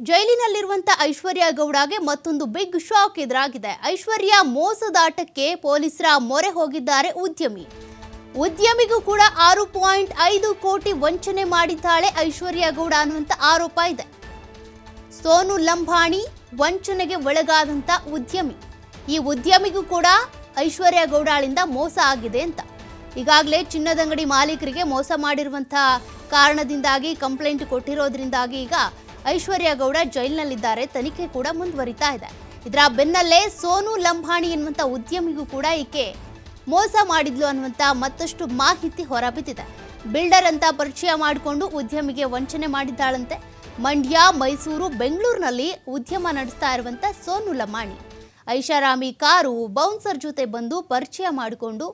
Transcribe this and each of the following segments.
ಜೈಲಿನಲ್ಲಿರುವಂತ ಐಶ್ವರ್ಯ ಗೌಡಗೆ ಮತ್ತೊಂದು big shock ಎದುರಾಗಿದೆ. ಐಶ್ವರ್ಯ ಮೋಸದಾಟಕ್ಕೆ ಪೊಲೀಸರ ಮೊರೆ ಹೋಗಿದ್ದಾರೆ ಉದ್ಯಮಿಗೂ ಕೂಡ 6.5 ಕೋಟಿ ವಂಚನೆ ಮಾಡಿದ್ದಾಳೆ ಐಶ್ವರ್ಯ ಗೌಡ ಅನ್ನುವಂತ ಆರೋಪ ಇದೆ. ಸೋನು ಲಂಬಾಣಿ ವಂಚನೆಗೆ ಒಳಗಾದಂತ ಉದ್ಯಮಿ. ಈ ಉದ್ಯಮಿಗೂ ಕೂಡ ಐಶ್ವರ್ಯ ಗೌಡಳಿಂದ ಮೋಸ ಆಗಿದೆ ಅಂತ ಈಗಾಗಲೇ ಚಿನ್ನದಂಗಡಿ ಮಾಲೀಕರಿಗೆ ಮೋಸ ಮಾಡಿರುವಂತಹ ಕಾರಣದಿಂದಾಗಿ ಕಂಪ್ಲೇಂಟ್ ಕೊಟ್ಟಿರೋದ್ರಿಂದಾಗಿ ಈಗ ಐಶ್ವರ್ಯ ಗೌಡ ಜೈಲಿನಲ್ಲಿದ್ದಾರೆ. ತನಿಖೆ ಕೂಡ ಮುಂದುವರಿತಾ ಇದೆ. ಇದರ ಬೆನ್ನಲ್ಲೇ ಸೋನು ಲಂಬಾಣಿ ಎನ್ನುವಂಥ ಉದ್ಯಮಿಗೂ ಕೂಡ ಈಕೆ ಮೋಸ ಮಾಡಿದ್ಲು ಅನ್ನುವಂಥ ಮತ್ತಷ್ಟು ಮಾಹಿತಿ ಹೊರಬಿದ್ದಿದೆ. ಬಿಲ್ಡರ್ ಅಂತ ಪರಿಚಯ ಮಾಡಿಕೊಂಡು ಉದ್ಯಮಿಗೆ ವಂಚನೆ ಮಾಡಿದ್ದಾಳಂತೆ. ಮಂಡ್ಯ, ಮೈಸೂರು, ಬೆಂಗಳೂರಿನಲ್ಲಿ ಉದ್ಯಮ ನಡೆಸ್ತಾ ಇರುವಂಥ ಸೋನು ಲಂಬಾಣಿ ಐಷಾರಾಮಿ ಕಾರು ಬೌನ್ಸರ್ ಜೊತೆ ಬಂದು ಪರಿಚಯ ಮಾಡಿಕೊಂಡು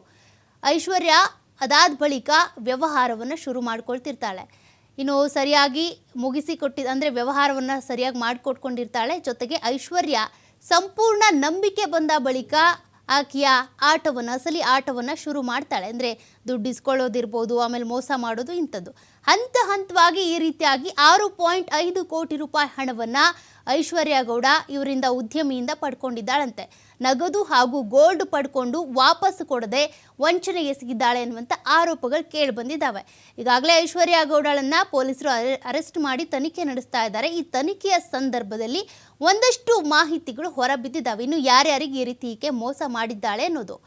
ಐಶ್ವರ್ಯ ಅದಾದ ಬಳಿಕ ವ್ಯವಹಾರವನ್ನು ಶುರು ಮಾಡ್ಕೊಳ್ತಿರ್ತಾಳೆ. ಇನ್ನು ಸರಿಯಾಗಿ ಅಂದರೆ ವ್ಯವಹಾರವನ್ನು ಸರಿಯಾಗಿ ಮಾಡಿಕೊಟ್ಕೊಂಡಿರ್ತಾಳೆ. ಜೊತೆಗೆ ಐಶ್ವರ್ಯ ಸಂಪೂರ್ಣ ನಂಬಿಕೆ ಬಂದ ಬಳಿಕ ಆಕೆಯ ಅಸಲಿ ಆಟವನ್ನು ಶುರು ಮಾಡ್ತಾಳೆ. ಅಂದರೆ ದುಡ್ಡು ಇಸ್ಕೊಳ್ಳೋದಿರ್ಬೋದು, ಆಮೇಲೆ ಮೋಸ ಮಾಡೋದು, ಇಂಥದ್ದು ಹಂತ ಹಂತವಾಗಿ ಈ ರೀತಿಯಾಗಿ 6.5 ಕೋಟಿ ರೂಪಾಯಿ ಹಣವನ್ನು ಐಶ್ವರ್ಯ ಗೌಡ ಇವರಿಂದ ಉದ್ಯಮಿಯಿಂದ ಪಡ್ಕೊಂಡಿದ್ದಾಳಂತೆ. ನಗದು ಹಾಗೂ ಗೋಲ್ಡ್ ಪಡ್ಕೊಂಡು ವಾಪಸ್ ಕೊಡದೆ ವಂಚನೆ ಎಸಗಿದ್ದಾಳೆ ಎನ್ನುವಂಥ ಆರೋಪಗಳು ಕೇಳಿ ಬಂದಿದ್ದಾವೆ. ಈಗಾಗಲೇ ಐಶ್ವರ್ಯ ಗೌಡಳನ್ನ ಪೊಲೀಸರು ಅರೆಸ್ಟ್ ಮಾಡಿ ತನಿಖೆ ನಡೆಸ್ತಾ ಇದ್ದಾರೆ. ಈ ತನಿಖೆಯ ಸಂದರ್ಭದಲ್ಲಿ ಒಂದಷ್ಟು ಮಾಹಿತಿಗಳು ಹೊರಬಿದ್ದಿದ್ದಾವೆ. ಇನ್ನು ಯಾರ್ಯಾರಿಗೆ ಈ ರೀತಿ ಈಕೆ ಮೋಸ ಮಾಡಿದ್ದಾಳೆ ಅನ್ನೋದು.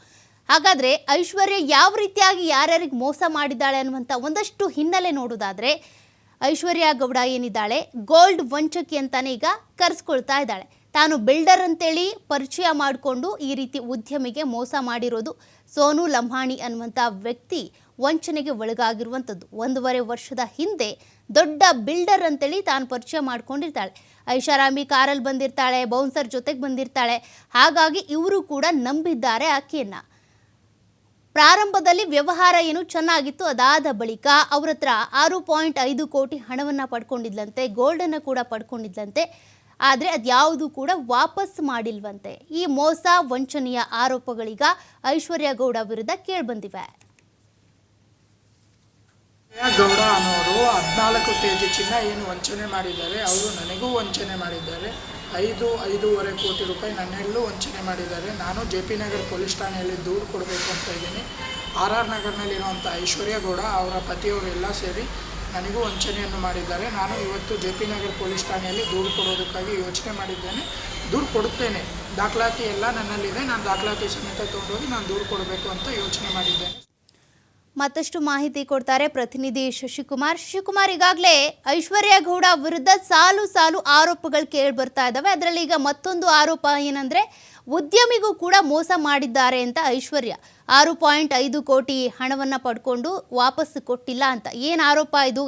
ಹಾಗಾದರೆ ಐಶ್ವರ್ಯ ಯಾವ ರೀತಿಯಾಗಿ ಯಾರ್ಯಾರಿಗೆ ಮೋಸ ಮಾಡಿದ್ದಾಳೆ ಅನ್ನುವಂಥ ಒಂದಷ್ಟು ಹಿನ್ನೆಲೆ ನೋಡೋದಾದರೆ, ಐಶ್ವರ್ಯ ಗೌಡ ಏನಿದ್ದಾಳೆ ಗೋಲ್ಡ್ ವಂಚಕಿ ಅಂತಾನೆ ಈಗ ಕರೆಸ್ಕೊಳ್ತಾ ಇದ್ದಾಳೆ. ತಾನು ಬಿಲ್ಡರ್ ಅಂತೇಳಿ ಪರಿಚಯ ಮಾಡಿಕೊಂಡು ಈ ರೀತಿ ಉದ್ಯಮಿಗೆ ಮೋಸ ಮಾಡಿರೋದು. ಸೋನು ಲಂಬಾಣಿ ಅನ್ನುವಂಥ ವ್ಯಕ್ತಿ ವಂಚನೆಗೆ ಒಳಗಾಗಿರುವಂಥದ್ದು. 1.5 ವರ್ಷದ ಹಿಂದೆ ದೊಡ್ಡ ಬಿಲ್ಡರ್ ಅಂತೇಳಿ ತಾನು ಪರಿಚಯ ಮಾಡ್ಕೊಂಡಿರ್ತಾಳೆ. ಐಷಾರಾಮಿ ಕಾರಲ್ಲಿ ಬಂದಿರ್ತಾಳೆ, ಬೌನ್ಸರ್ ಜೊತೆಗೆ ಬಂದಿರ್ತಾಳೆ. ಹಾಗಾಗಿ ಇವರು ಕೂಡ ನಂಬಿದ್ದಾರೆ ಆಕೆಯನ್ನು. ಪ್ರಾರಂಭದಲ್ಲಿ ವ್ಯವಹಾರ ಏನು ಚೆನ್ನಾಗಿತ್ತು. ಅದಾದ ಬಳಿಕ ಅವ್ರ ಹತ್ರ 6.5 ಕೋಟಿ ಹಣವನ್ನು ಪಡ್ಕೊಂಡಿದ್ಲಂತೆ, ಗೋಲ್ಡನ್ನು ಕೂಡ ಪಡ್ಕೊಂಡಿದ್ಲಂತೆ. ಆದರೆ ಅದ್ಯಾವುದು ಕೂಡ ವಾಪಸ್ ಮಾಡಿಲ್ವಂತೆ. ಈ ಮೋಸ ವಂಚನೆಯ ಆರೋಪಗಳೀಗ ಐಶ್ವರ್ಯ ಗೌಡ ವಿರುದ್ಧ ಕೇಳಿಬಂದಿವೆ. ಗೌಡ ಅನ್ನೋರು 14 kg ಚಿನ್ನ ಏನು ವಂಚನೆ ಮಾಡಿದ್ದಾರೆ, ಅವರು ನನಗೂ ವಂಚನೆ ಮಾಡಿದ್ದಾರೆ. 5.5 ಕೋಟಿ ರೂಪಾಯಿ ನನ್ನೆಲ್ಲೂ ವಂಚನೆ ಮಾಡಿದ್ದಾರೆ. ನಾನು JP ನಗರ್ ಪೊಲೀಸ್ ಠಾಣೆಯಲ್ಲಿ ದೂರು ಕೊಡಬೇಕು ಅಂತ ಇದ್ದೀನಿ. RR ನಗರ್ನಲ್ಲಿರುವಂಥ ಐಶ್ವರ್ಯ ಗೌಡ ಅವರ ಪತಿಯವರು ಎಲ್ಲ ಸೇರಿ ನನಗೂ ವಂಚನೆಯನ್ನು ಮಾಡಿದ್ದಾರೆ. ನಾನು ಇವತ್ತು JP ನಗರ್ ಪೊಲೀಸ್ ಠಾಣೆಯಲ್ಲಿ ದೂರು ಕೊಡೋದಕ್ಕಾಗಿ ಯೋಚನೆ ಮಾಡಿದ್ದೇನೆ. ದೂರು ಕೊಡುತ್ತೇನೆ. ದಾಖಲಾತಿ ಎಲ್ಲ ನನ್ನಲ್ಲಿದೆ. ನಾನು ದಾಖಲಾತಿ ಸಮೇತ ತೊಗೊಂಡೋಗಿ ನಾನು ದೂರು ಕೊಡಬೇಕು ಅಂತ ಯೋಚನೆ ಮಾಡಿದ್ದೇನೆ. ಮತ್ತಷ್ಟು ಮಾಹಿತಿ ಕೊಡ್ತಾರೆ ಪ್ರತಿನಿಧಿ ಶಶಿಕುಮಾರ್. ಈಗಾಗಲೇ ಐಶ್ವರ್ಯ ಗೌಡ ವಿರುದ್ಧ ಸಾಲು ಆರೋಪಗಳು ಕೇಳಿ ಬರ್ತಾ ಇದ್ದಾವೆ. ಅದರಲ್ಲಿ ಈಗ ಮತ್ತೊಂದು ಆರೋಪ ಏನಂದ್ರೆ, ಉದ್ಯಮಿಗೂ ಕೂಡ ಮೋಸ ಮಾಡಿದ್ದಾರೆ ಅಂತ ಐಶ್ವರ್ಯ 6.5 ಕೋಟಿ ಹಣವನ್ನು ಪಡ್ಕೊಂಡು ವಾಪಸ್ ಕೊಟ್ಟಿಲ್ಲ ಅಂತ. ಏನು ಆರೋಪ ಇದು?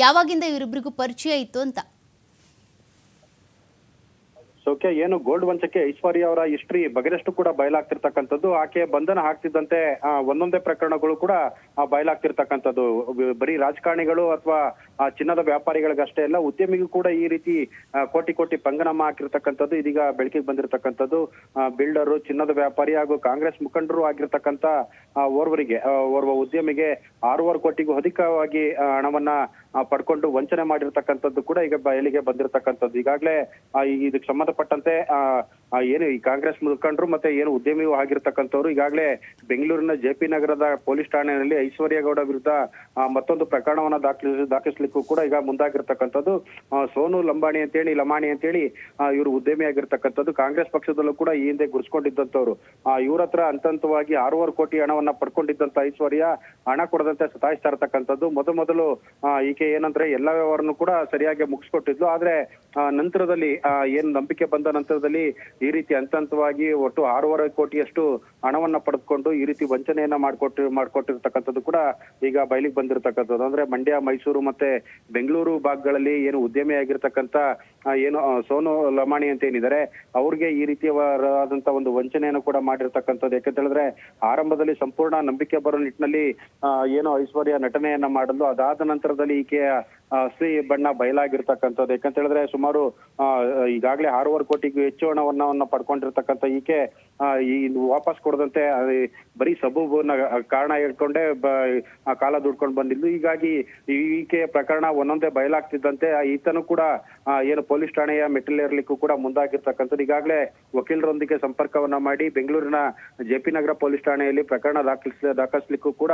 ಯಾವಾಗಿಂದ ಇವರಿಬ್ಬರಿಗೂ ಪರಿಚಯ ಇತ್ತು ಅಂತ? ಸೌಖ್ಯ, ಏನು ಗೋಲ್ಡ್ ವಂಚಕ್ಕೆ ಐಶ್ವರ್ಯ ಅವರ ಹಿಸ್ಟ್ರಿ ಬಗೆರಷ್ಟು ಕೂಡ ಬಯಲಾಗ್ತಿರ್ತಕ್ಕಂಥದ್ದು. ಆಕೆ ಬಂಧನ ಆಗ್ತಿದ್ದಂತೆ ಒಂದೊಂದೇ ಪ್ರಕರಣಗಳು ಕೂಡ ಬಯಲಾಗ್ತಿರ್ತಕ್ಕಂಥದ್ದು. ಬರೀ ರಾಜಕಾರಣಿಗಳು ಅಥವಾ ಚಿನ್ನದ ವ್ಯಾಪಾರಿಗಳಿಗಷ್ಟೇ ಅಲ್ಲ, ಉದ್ಯಮಿಗೂ ಕೂಡ ಈ ರೀತಿ ಕೋಟಿ ಪಂಗನಾಮ ಹಾಕಿರ್ತಕ್ಕಂಥದ್ದು ಇದೀಗ ಬೆಳಕಿಗೆ ಬಂದಿರತಕ್ಕಂಥದ್ದು. ಬಿಲ್ಡರು, ಚಿನ್ನದ ವ್ಯಾಪಾರಿ ಹಾಗೂ ಕಾಂಗ್ರೆಸ್ ಮುಖಂಡರು ಆಗಿರ್ತಕ್ಕಂಥ ಓರ್ವ ಉದ್ಯಮಿಗೆ 6.5 ಕೋಟಿಗೂ ಅಧಿಕವಾಗಿ ಹಣವನ್ನ ಪಡ್ಕೊಂಡು ವಂಚನೆ ಮಾಡಿರ್ತಕ್ಕಂಥದ್ದು ಕೂಡ ಈಗ ಬಯಲಿಗೆ ಬಂದಿರತಕ್ಕಂಥದ್ದು. ಈಗಾಗಲೇ ಇದಕ್ಕೆ ಸಂಬಂಧಪಟ್ಟಂತೆ ಏನು ಈ ಕಾಂಗ್ರೆಸ್ ಮುಖಂಡರು ಮತ್ತೆ ಏನು ಉದ್ಯಮಿಯೂ ಆಗಿರ್ತಕ್ಕಂಥವ್ರು ಈಗಾಗಲೇ ಬೆಂಗಳೂರಿನ JP ನಗರದ ಪೊಲೀಸ್ ಠಾಣೆಯಲ್ಲಿ ಐಶ್ವರ್ಯ ಗೌಡ ವಿರುದ್ಧ ಮತ್ತೊಂದು ಪ್ರಕರಣವನ್ನ ದಾಖಲಿಸಲಿಕ್ಕೂ ಕೂಡ ಈಗ ಮುಂದಾಗಿರ್ತಕ್ಕಂಥದ್ದು. ಸೋನು ಲಂಬಾಣಿ ಅಂತೇಳಿ ಇವರು ಉದ್ಯಮಿ ಆಗಿರ್ತಕ್ಕಂಥದ್ದು. ಕಾಂಗ್ರೆಸ್ ಪಕ್ಷದಲ್ಲೂ ಕೂಡ ಈ ಹಿಂದೆ ಗುರ್ಸ್ಕೊಂಡಿದ್ದಂಥವ್ರು. ಇವ್ರ ಹತ್ರ ಹಂತವಾಗಿ 6.5 ಕೋಟಿ ಹಣವನ್ನ ಪಡ್ಕೊಂಡಿದ್ದಂತ ಐಶ್ವರ್ಯ ಹಣ ಕೊಡದಂತೆ ಸತಾಯಿಸ್ತಾ ಇರ್ತಕ್ಕಂಥದ್ದು. ಮೊದಲು ಈಕೆ ಏನಂದ್ರೆ ಎಲ್ಲ ವ್ಯವಹಾರನು ಕೂಡ ಸರಿಯಾಗಿ ಮುಗಿಸ್ಕೊಟ್ಟಿದ್ಲು. ಆದ್ರೆ ನಂತರದಲ್ಲಿ ಏನು ನಂಬಿಕೆ ಬಂದ ನಂತರದಲ್ಲಿ ಈ ರೀತಿ ಹಂತವಾಗಿ ಒಟ್ಟು 6.5 ಕೋಟಿಯಷ್ಟು ಹಣವನ್ನ ಪಡೆದುಕೊಂಡು ಈ ರೀತಿ ವಂಚನೆಯನ್ನ ಮಾಡ್ಕೊಟ್ಟಿರ್ತಕ್ಕಂಥದ್ದು ಕೂಡ ಈಗ ಬಯಲಿಗೆ ಬಂದಿರತಕ್ಕಂಥದ್ದು. ಅಂದ್ರೆ ಮಂಡ್ಯ, ಮೈಸೂರು ಮತ್ತೆ ಬೆಂಗಳೂರು ಭಾಗಗಳಲ್ಲಿ ಏನು ಉದ್ಯಮಿ ಆಗಿರ್ತಕ್ಕಂಥ ಏನು ಸೋನು ಲಂಬಾಣಿ ಅಂತ ಏನಿದ್ದಾರೆ ಅವ್ರಿಗೆ ಈ ರೀತಿಯಾದಂತ ಒಂದು ವಂಚನೆಯನ್ನು ಕೂಡ ಮಾಡಿರ್ತಕ್ಕಂಥದ್ದು. ಯಾಕಂತ ಹೇಳಿದ್ರೆ ಆರಂಭದಲ್ಲಿ ಸಂಪೂರ್ಣ ನಂಬಿಕೆ ಬರೋ ನಿಟ್ಟಿನಲ್ಲಿ ಏನು ಐಶ್ವರ್ಯ ನಟನೆಯನ್ನ ಮಾಡಲು, ಅದಾದ ನಂತರದಲ್ಲಿ ಈಕೆಯ ಅಸಲಿ ಬಣ್ಣ ಬಯಲಾಗಿರ್ತಕ್ಕಂಥದ್ದು. ಯಾಕಂತ ಹೇಳಿದ್ರೆ ಸುಮಾರು ಈಗಾಗಲೇ 6.5 ಕೋಟಿಗೂ ಹೆಚ್ಚು ಹಣವನ್ನ ಪಡ್ಕೊಂಡಿರ್ತಕ್ಕಂಥ ಈಕೆ ಈ ವಾಪಸ್ ಕೊಡದಂತೆ ಬರೀ ಸಬೂಬನ್ನ ಕಾರಣ ಹೇಳ್ಕೊಂಡೇ ಕಾಲ ದುಡ್ಕೊಂಡು ಬಂದಿದ್ದು. ಹೀಗಾಗಿ ಈಕೆಯ ಪ್ರಕರಣ ಒಂದೊಂದೇ ಬಯಲಾಗ್ತಿದ್ದಂತೆ ಈತನು ಕೂಡ ಏನು ಪೊಲೀಸ್ ಠಾಣೆಯ ಮೆಟ್ಟಿಲೇರ್ಲಿಕ್ಕೂ ಕೂಡ ಮುಂದಾಗಿರ್ತಕ್ಕಂಥದ್ದು. ಈಗಾಗಲೇ ವಕೀಲರೊಂದಿಗೆ ಸಂಪರ್ಕವನ್ನ ಮಾಡಿ ಬೆಂಗಳೂರಿನ ಜೆಪಿ ನಗರ ಪೊಲೀಸ್ ಠಾಣೆಯಲ್ಲಿ ಪ್ರಕರಣ ದಾಖಲಿಸಲಿಕ್ಕೂ ಕೂಡ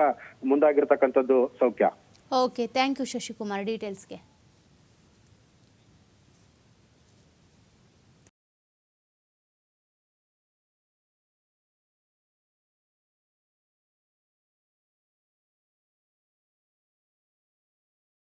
ಮುಂದಾಗಿರ್ತಕ್ಕಂಥದ್ದು. ಸೌಖ್ಯ. Okay, thank you Shashikumar ಡೀಟೇಲ್ಸ್ಗೆ.